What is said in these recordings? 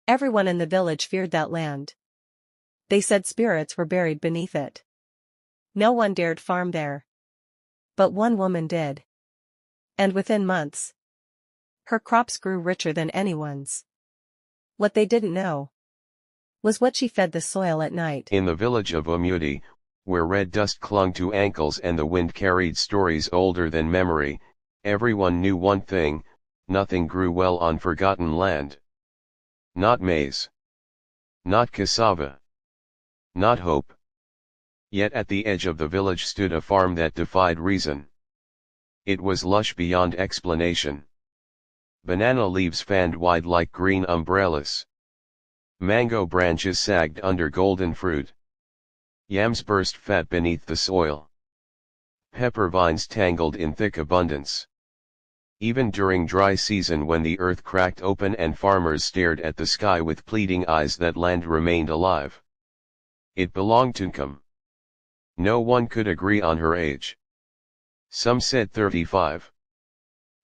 Everyone in the village feared that land. They said spirits were buried beneath it. No one dared farm there. But one woman did. And within months, her crops grew richer than anyone's. What they didn't know was what she fed the soil at night. In the village of Umuti, where red dust clung to ankles and the wind carried stories older than memory, everyone knew one thing: nothing grew well on forgotten land. Not maize. Not cassava. Not hope. Yet at the edge of the village stood a farm that defied reason. It was lush beyond explanation. Banana leaves fanned wide like green umbrellas. Mango branches sagged under golden fruit. Yams burst fat beneath the soil. Pepper vines tangled in thick abundance. Even during dry season, when the earth cracked open and farmers stared at the sky with pleading eyes, that land remained alive. It belonged to Nkem. No one could agree on her age. Some said 35.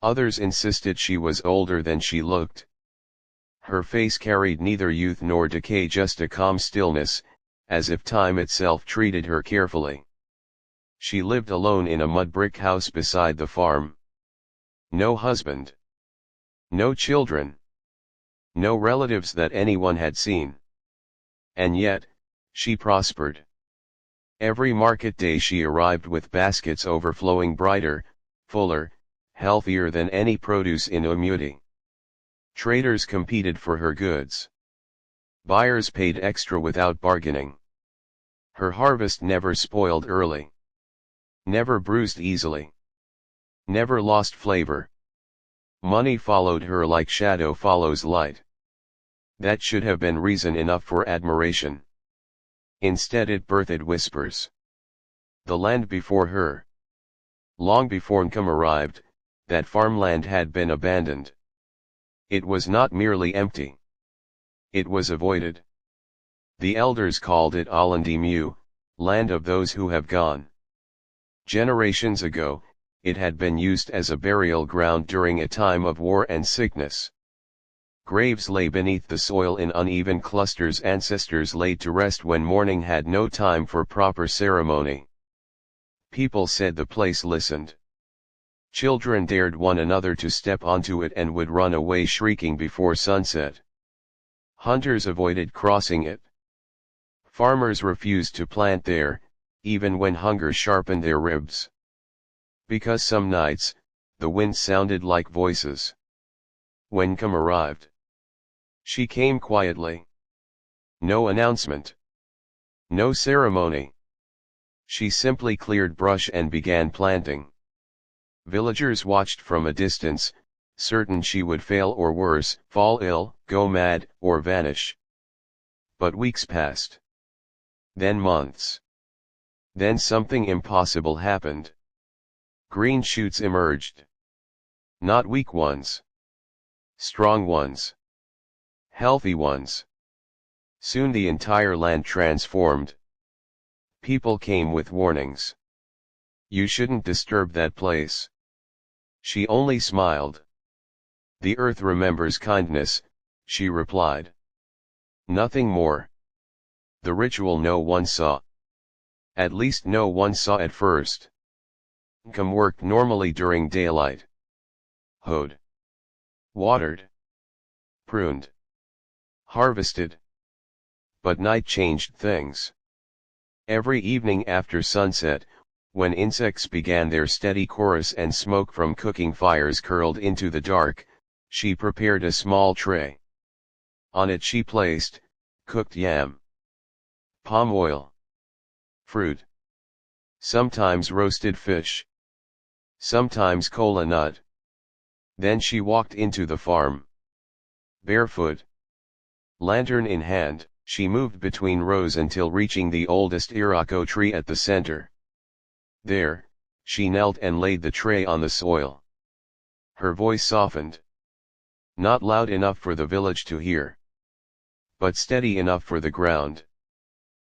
Others insisted she was older than she looked. Her face carried neither youth nor decay, just a calm stillness, as if time itself treated her carefully. She lived alone in a mud brick house beside the farm. No husband. No children. No relatives that anyone had seen. And yet, she prospered. Every market day she arrived with baskets overflowing, brighter, fuller, healthier than any produce in Umuti. Traders competed for her goods. Buyers paid extra without bargaining. Her harvest never spoiled early. Never bruised easily. Never lost flavor. Money followed her like shadow follows light. That should have been reason enough for admiration. Instead it birthed whispers. The land before her. Long before Nkem arrived, that farmland had been abandoned. It was not merely empty. It was avoided. The elders called it Alandimu, land of those who have gone. Generations ago, it had been used as a burial ground during a time of war and sickness. Graves lay beneath the soil in uneven clusters, ancestors laid to rest when morning had no time for proper ceremony. People said the place listened. Children dared one another to step onto it and would run away shrieking before sunset. Hunters avoided crossing it. Farmers refused to plant there, even when hunger sharpened their ribs. Because some nights, the wind sounded like voices. When Nkem arrived, she came quietly. No announcement. No ceremony. She simply cleared brush and began planting. Villagers watched from a distance, certain she would fail or worse, fall ill, go mad, or vanish. But weeks passed. Then months. Then something impossible happened. Green shoots emerged. Not weak ones. Strong ones. Healthy ones. Soon the entire land transformed. People came with warnings. You shouldn't disturb that place. She only smiled. The earth remembers kindness, she replied. Nothing more. The ritual no one saw. At least no one saw at first. Nkem worked normally during daylight. Hoed. Watered. Pruned. Harvested. But night changed things. Every evening after sunset, when insects began their steady chorus and smoke from cooking fires curled into the dark, she prepared a small tray. On it she placed cooked yam, palm oil, fruit, sometimes roasted fish, sometimes kola nut. Then she walked into the farm. Barefoot, lantern in hand, she moved between rows until reaching the oldest irako tree at the center. There, she knelt and laid the tray on the soil. Her voice softened. Not loud enough for the village to hear, but steady enough for the ground.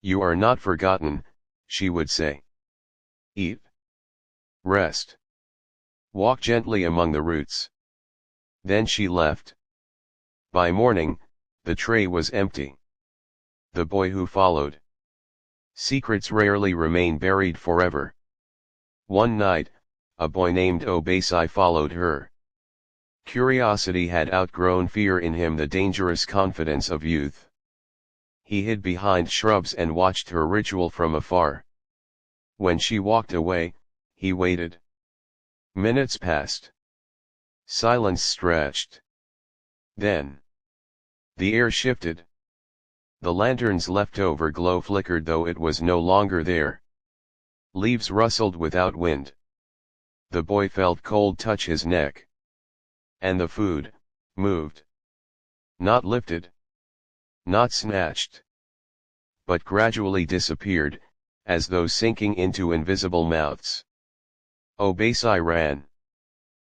You are not forgotten, she would say. Eat. Rest. Walk gently among the roots. Then she left. By morning, The tray was empty. The boy who followed. Secrets rarely remain buried forever. One night, a boy named Obasai followed her. Curiosity had outgrown fear in him, the dangerous confidence of youth. He hid behind shrubs and watched her ritual from afar. When she walked away, he waited. Minutes passed. Silence stretched. Then, the air shifted. The lantern's leftover glow flickered, though it was no longer there. Leaves rustled without wind. The boy felt cold touch his neck. And the food moved. Not lifted. Not snatched. But gradually disappeared, as though sinking into invisible mouths. Obasai ran.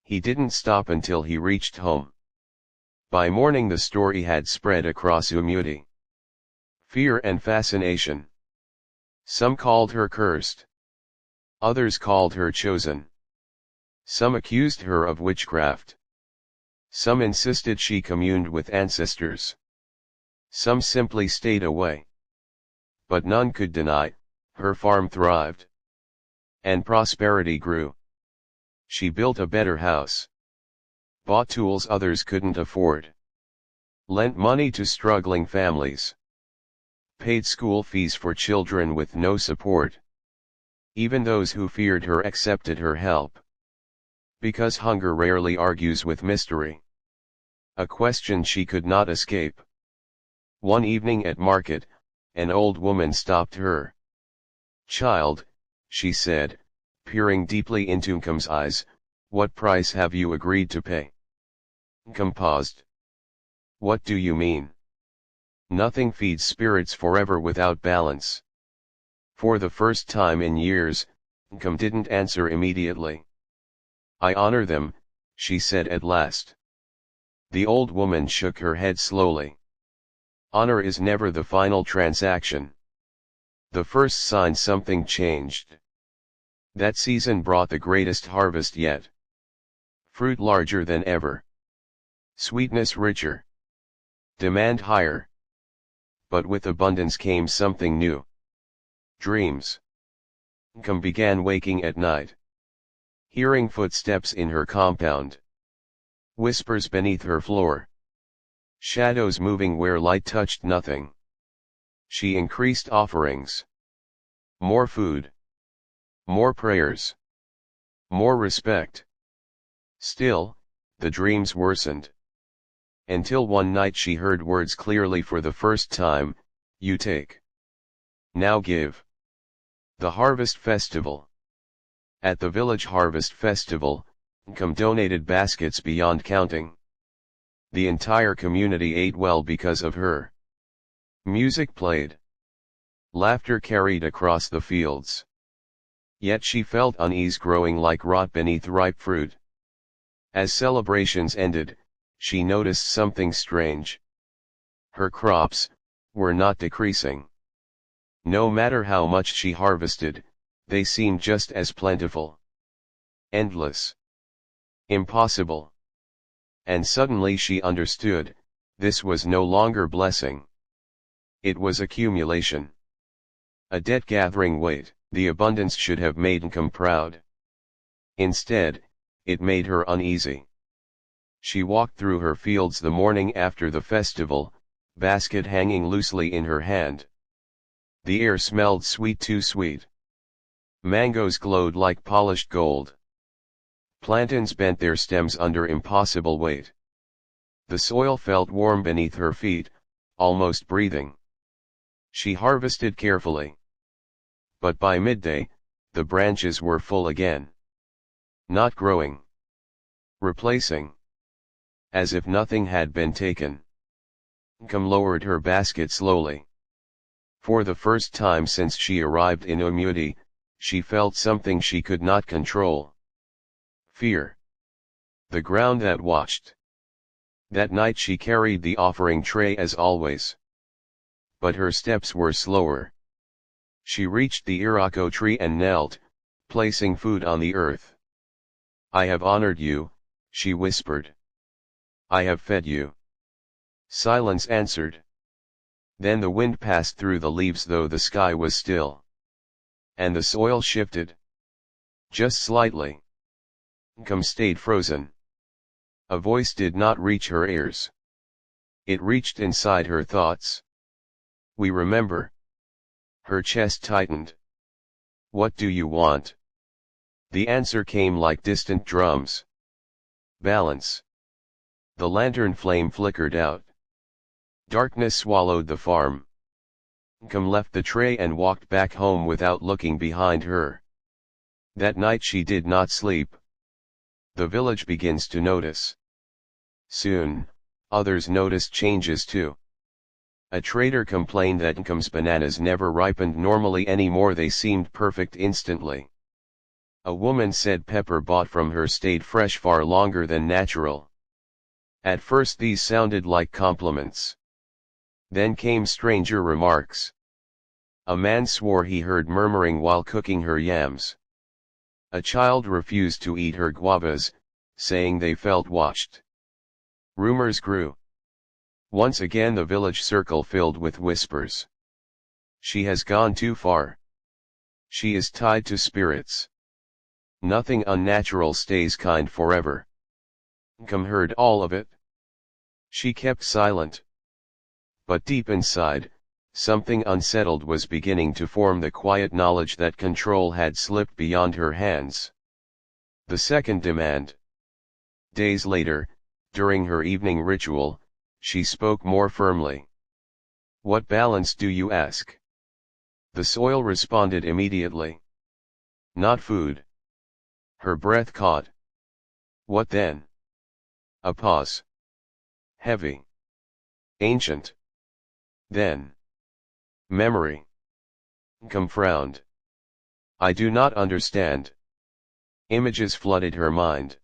He didn't stop until he reached home. By morning the story had spread across Umuti. Fear and fascination. Some called her cursed. Others called her chosen. Some accused her of witchcraft. Some insisted she communed with ancestors. Some simply stayed away. But none could deny, her farm thrived. And prosperity grew. She built a better house. Bought tools others couldn't afford. Lent money to struggling families. Paid school fees for children with no support. Even those who feared her accepted her help. Because hunger rarely argues with mystery. A question she could not escape. One evening at market, an old woman stopped her. "Child," she said, peering deeply into Nkem's eyes, "what price have you agreed to pay?" Nkem paused. "What do you mean?" "Nothing feeds spirits forever without balance." For the first time in years, Nkem didn't answer immediately. "I honor them," she said at last. The old woman shook her head slowly. "Honor is never the final transaction. The first sign something changed. That season brought the greatest harvest yet. Fruit larger than ever. Sweetness richer. Demand higher. But with abundance came something new. Dreams." Nkem began waking at night. Hearing footsteps in her compound. Whispers beneath her floor. Shadows moving where light touched nothing. She increased offerings. More food. More prayers. More respect. Still, the dreams worsened. Until one night she heard words clearly for the first time, "You take. Now give." The Harvest Festival. At the village harvest festival, Nkem donated baskets beyond counting. The entire community ate well because of her. Music played. Laughter carried across the fields. Yet she felt unease growing like rot beneath ripe fruit. As celebrations ended, she noticed something strange. Her crops were not decreasing. No matter how much she harvested, they seemed just as plentiful. Endless. Impossible. And suddenly she understood, this was no longer blessing. It was accumulation. A debt-gathering weight. The abundance should have made Nkem proud. Instead, it made her uneasy. She walked through her fields the morning after the festival, basket hanging loosely in her hand. The air smelled sweet, too sweet. Mangoes glowed like polished gold. Plantains bent their stems under impossible weight. The soil felt warm beneath her feet, almost breathing. She harvested carefully. But by midday, the branches were full again. Not growing. Replacing. As if nothing had been taken. Nkem lowered her basket slowly. For the first time since she arrived in Umuti, she felt something she could not control. Fear. The ground that watched. That night she carried the offering tray as always. But her steps were slower. She reached the irako tree and knelt, placing food on the earth. "I have honored you," she whispered. "I have fed you. Silence answered. Then the wind passed through the leaves though the sky was still. And the soil shifted. Just slightly. Nkem stayed frozen. A voice did not reach her ears. It reached inside her thoughts. We remember. Her chest tightened. What do you want? The answer came like distant drums. Balance. The lantern flame flickered out. Darkness swallowed the farm. Nkem left the tray and walked back home without looking behind her. That night she did not sleep. The village begins to notice. Soon, others noticed changes too. A trader complained that Nkem's bananas never ripened normally anymore, they seemed perfect instantly. A woman said pepper bought from her stayed fresh far longer than natural. At first these sounded like compliments. Then came stranger remarks. A man swore he heard murmuring while cooking her yams. A child refused to eat her guavas, saying they felt watched. Rumors grew. Once again the village circle filled with whispers. She has gone too far. She is tied to spirits. Nothing unnatural stays kind forever. Nkem heard all of it. She kept silent. But deep inside, something unsettled was beginning to form, the quiet knowledge that control had slipped beyond her hands. The second demand. Days later, during her evening ritual, she spoke more firmly. What balance do you ask? The soil responded immediately. Not food. Her breath caught. What then? A pause. Heavy. Ancient. Then. Memory. Nkem frowned. I do not understand. Images flooded her mind.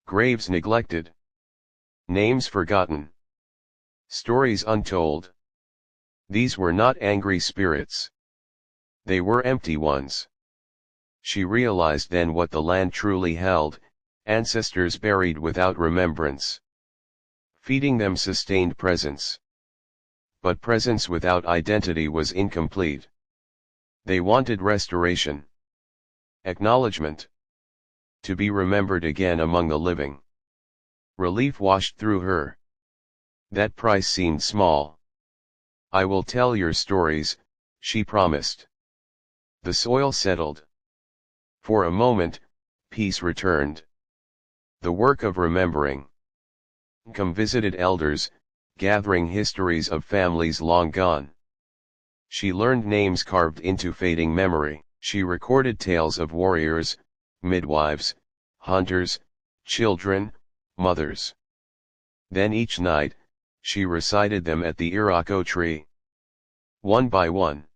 Graves neglected. Names forgotten. Stories untold. These were not angry spirits. They were empty ones. She realized then what the land truly held, ancestors buried without remembrance. Feeding them sustained presence. But presence without identity was incomplete. They wanted restoration. Acknowledgement. To be remembered again among the living. Relief washed through her. That price seemed small. I will tell your stories, she promised. The soil settled. For a moment, peace returned. The work of remembering. Nkem visited elders, gathering histories of families long gone. She learned names carved into fading memory. She recorded tales of warriors, midwives, hunters, children, mothers. Then each night, she recited them at the Irako tree. One by one.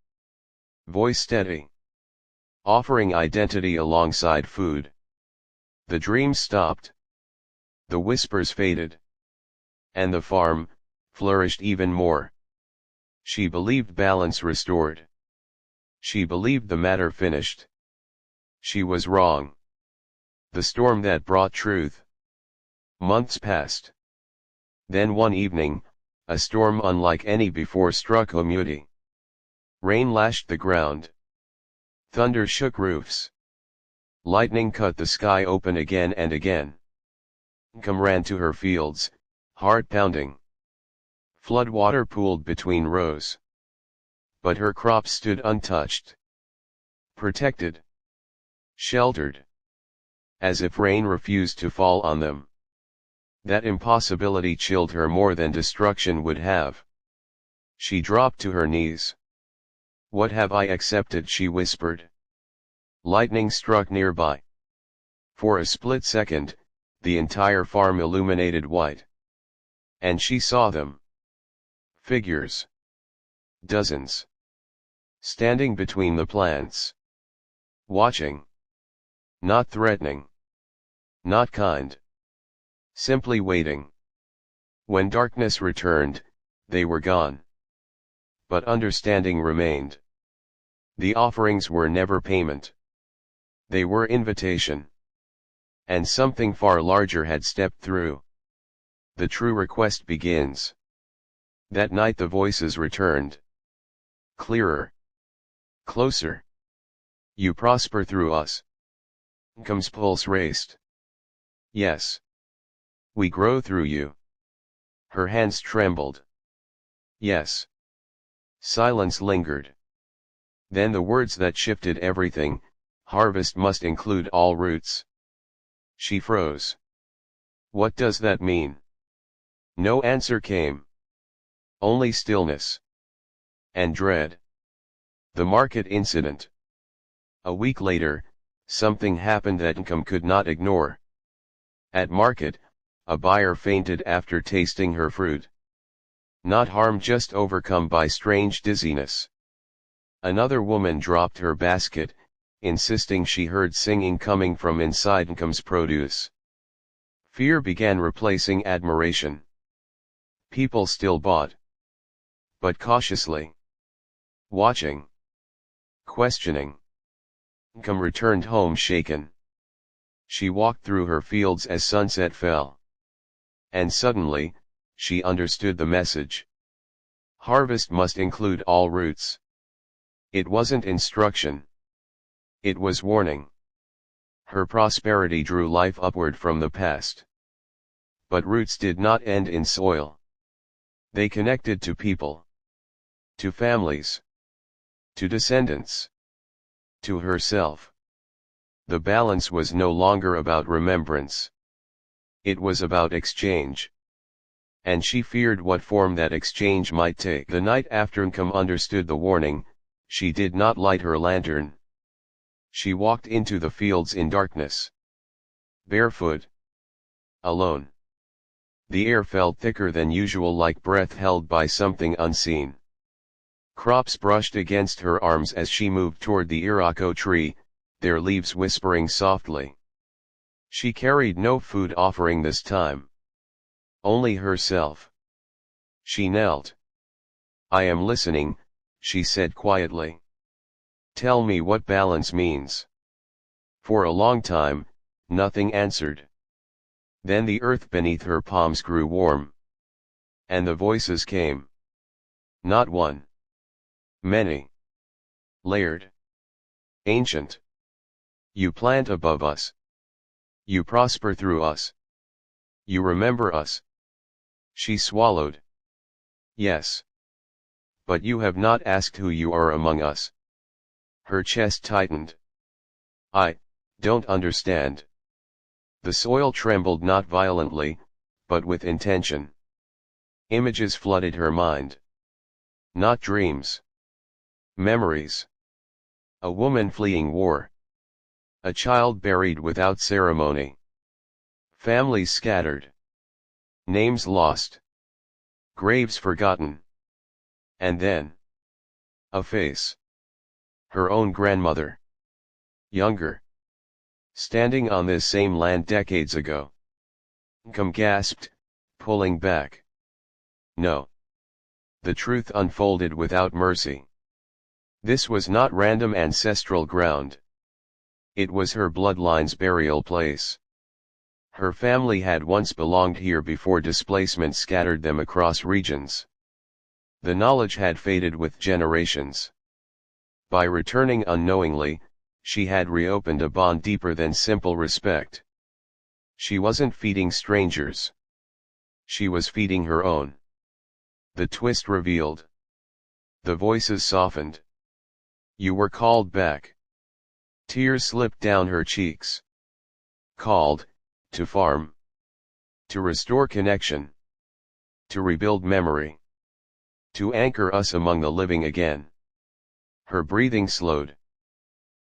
Voice steady. Offering identity alongside food. The dreams stopped. The whispers faded. And the farm flourished even more. She believed balance restored. She believed the matter finished. She was wrong. The storm that brought truth. Months passed. Then one evening, a storm unlike any before struck Omuti. Rain lashed the ground. Thunder shook roofs. Lightning cut the sky open again and again. Nkem ran to her fields, heart pounding. Flood water pooled between rows. But her crops stood untouched. Protected. Sheltered. As if rain refused to fall on them. That impossibility chilled her more than destruction would have. She dropped to her knees. What have I accepted, she whispered. Lightning struck nearby. For a split second, the entire farm illuminated white. And she saw them. Figures. Dozens. Standing between the plants. Watching. Not threatening. Not kind. Simply waiting. When darkness returned, they were gone. But understanding remained. The offerings were never payment. They were invitation. And something far larger had stepped through. The true request begins. That night the voices returned. Clearer. Closer. You prosper through us. Nkem's pulse raced. Yes. We grow through you. Her hands trembled. Yes. Silence lingered. Then the words that shifted everything, harvest must include all roots. She froze. What does that mean? No answer came. Only stillness. And dread. The market incident. A week later, something happened that Nkem could not ignore. At market, a buyer fainted after tasting her fruit. Not harmed, just overcome by strange dizziness. Another woman dropped her basket, insisting she heard singing coming from inside Nkem's produce. Fear began replacing admiration. People still bought. But cautiously. Watching. Questioning. Nkem returned home shaken. She walked through her fields as sunset fell. And suddenly, she understood the message. Harvest must include all roots. It wasn't instruction. It was warning. Her prosperity drew life upward from the past. But roots did not end in soil. They connected to people. To families. To descendants. To herself. The balance was no longer about remembrance. It was about exchange. And she feared what form that exchange might take. The night after Nkem understood the warning, she did not light her lantern. She walked into the fields in darkness. Barefoot. Alone. The air felt thicker than usual, like breath held by something unseen. Crops brushed against her arms as she moved toward the iroko tree, their leaves whispering softly. She carried no food offering this time. Only herself. She knelt. I am listening, she said quietly. Tell me what balance means. For a long time, nothing answered. Then the earth beneath her palms grew warm. And the voices came. Not one. Many. Layered. Ancient. You plant above us. You prosper through us. You remember us. She swallowed. Yes. But you have not asked who you are among us. Her chest tightened. I don't understand. The soil trembled, not violently, but with intention. Images flooded her mind. Not dreams. Memories. A woman fleeing war. A child buried without ceremony. Families scattered. Names lost. Graves forgotten. And then. A face. Her own grandmother. Younger. Standing on this same land decades ago. Nkem gasped, pulling back. No. The truth unfolded without mercy. This was not random ancestral ground. It was her bloodline's burial place. Her family had once belonged here before displacement scattered them across regions. The knowledge had faded with generations. By returning unknowingly, she had reopened a bond deeper than simple respect. She wasn't feeding strangers. She was feeding her own. The twist revealed. The voices softened. You were called back. Tears slipped down her cheeks. Called, to farm. To restore connection. To rebuild memory. To anchor us among the living again. Her breathing slowed.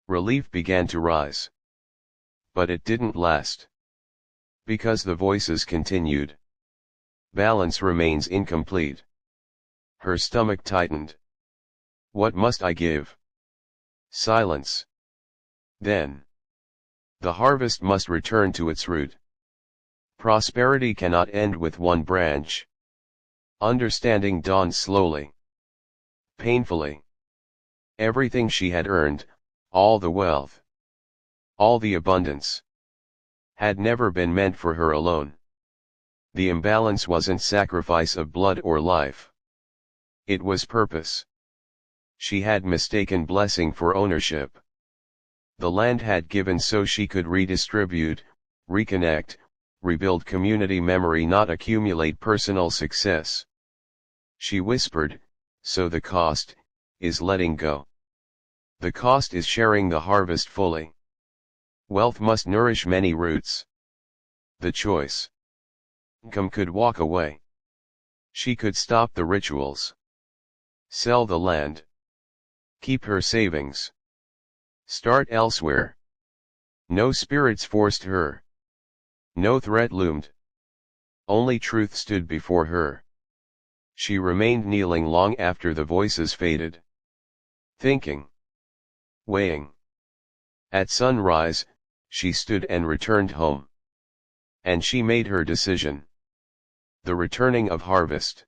Relief began to rise. But it didn't last. Because the voices continued. Balance remains incomplete. Her stomach tightened. What must I give? Silence. Then. The harvest must return to its root. Prosperity cannot end with one branch. Understanding dawned slowly. Painfully. Everything she had earned, all the wealth, all the abundance, had never been meant for her alone. The imbalance wasn't sacrifice of blood or life. It was purpose. She had mistaken blessing for ownership. The land had given so she could redistribute, reconnect, rebuild community memory, not accumulate personal success. She whispered, so the cost is letting go. The cost is sharing the harvest fully. Wealth must nourish many roots. The choice. Nkem could walk away. She could stop the rituals. Sell the land. Keep her savings. Start elsewhere. No spirits forced her. No threat loomed. Only truth stood before her. She remained kneeling long after the voices faded. Thinking. Weighing. At sunrise, she stood and returned home. And she made her decision. The returning of harvest.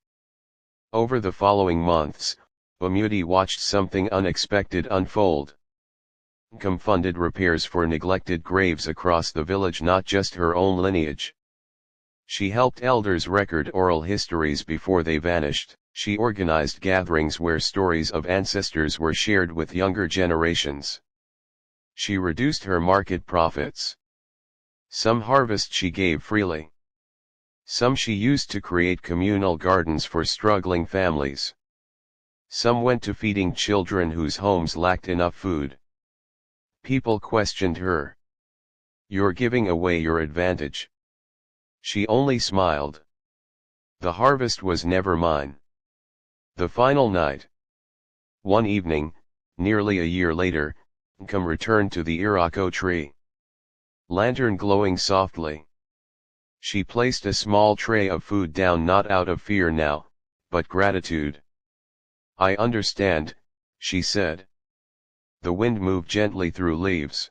Over the following months, Umuti watched something unexpected unfold. Nkem funded repairs for neglected graves across the village, not just her own lineage. She helped elders record oral histories before they vanished. She organized gatherings where stories of ancestors were shared with younger generations. She reduced her market profits. Some harvest she gave freely. Some she used to create communal gardens for struggling families. Some went to feeding children whose homes lacked enough food. People questioned her. You're giving away your advantage. She only smiled. The harvest was never mine. The final night. One evening, nearly a year later, Nkem returned to the Irako tree. Lantern glowing softly. She placed a small tray of food down, not out of fear now, but gratitude. I understand, she said. The wind moved gently through leaves.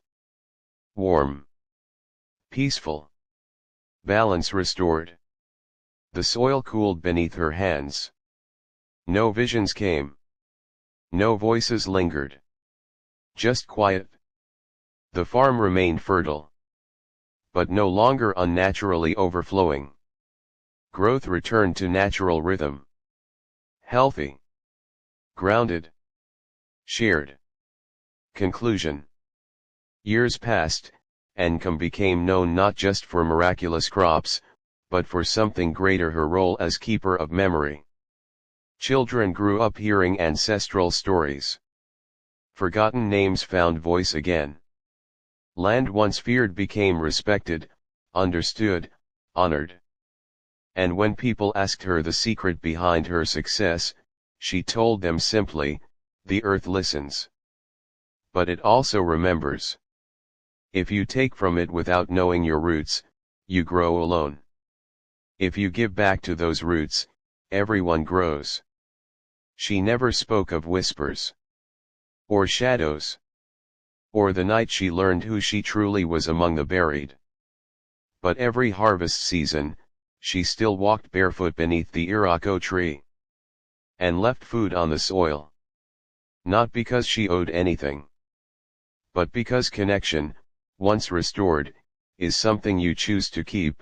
Warm. Peaceful. Balance restored. The soil cooled beneath her hands. No visions came. No voices lingered. Just quiet. The farm remained fertile. But no longer unnaturally overflowing. Growth returned to natural rhythm. Healthy. Grounded. Shared. Conclusion. Years passed, and Nkem became known not just for miraculous crops, but for something greater: her role as keeper of memory. Children grew up hearing ancestral stories. Forgotten names found voice again. Land once feared became respected, understood, honored. And when people asked her the secret behind her success, she told them simply, the earth listens. But it also remembers. If you take from it without knowing your roots, you grow alone. If you give back to those roots, everyone grows. She never spoke of whispers. Or shadows. Or the night she learned who she truly was among the buried. But every harvest season, she still walked barefoot beneath the Irako tree. And left food on the soil. Not because she owed anything. But because connection, once restored, is something you choose to keep.